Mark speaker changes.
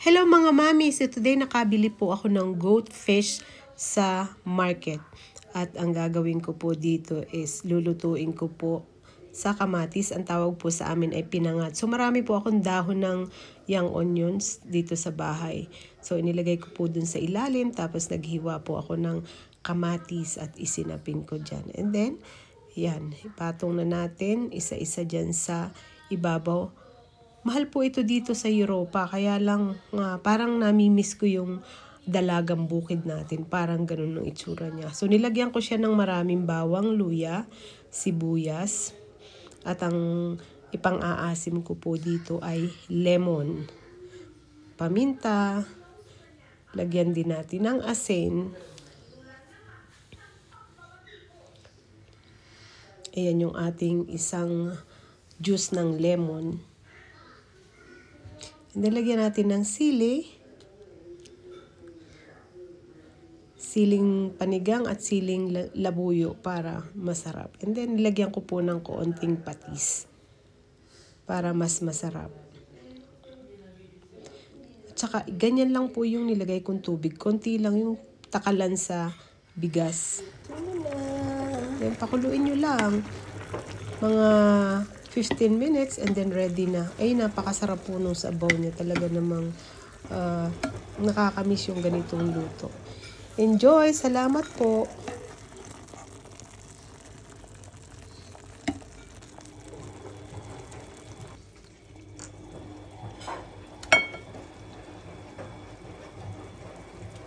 Speaker 1: Hello mga mami, so today nakabili po ako ng goat fish sa market. At ang gagawin ko po dito is lulutuin ko po sa kamatis. Ang tawag po sa amin ay pinangat. So marami po akong dahon ng young onions dito sa bahay. So inilagay ko po dun sa ilalim, tapos naghiwa po ako ng kamatis at isinapin ko dyan. And then, yan, ipatong na natin isa-isa dyan sa ibabaw. Mahal po ito dito sa Europa, kaya lang parang nami-miss ko yung dalagang bukid natin. Parang ganun ng itsura niya. So nilagyan ko siya ng maraming bawang, luya, sibuyas. At ang ipang-aasim ko po dito ay lemon, paminta, lagyan din natin ng asin. Ayan yung ating isang juice ng lemon. And then, lagyan natin ng siling panigang at siling labuyo para masarap. And then, nilagyan ko po ng konting patis para mas masarap. At saka, ganyan lang po yung nilagay kong tubig. Konti lang yung takalan sa bigas. Then, pakuluin nyo lang. Mga 15 minutes and then ready na. Ay, napakasarap po nung sabaw niya. Talaga namang nakakamiss yung ganitong luto. Enjoy! Salamat po!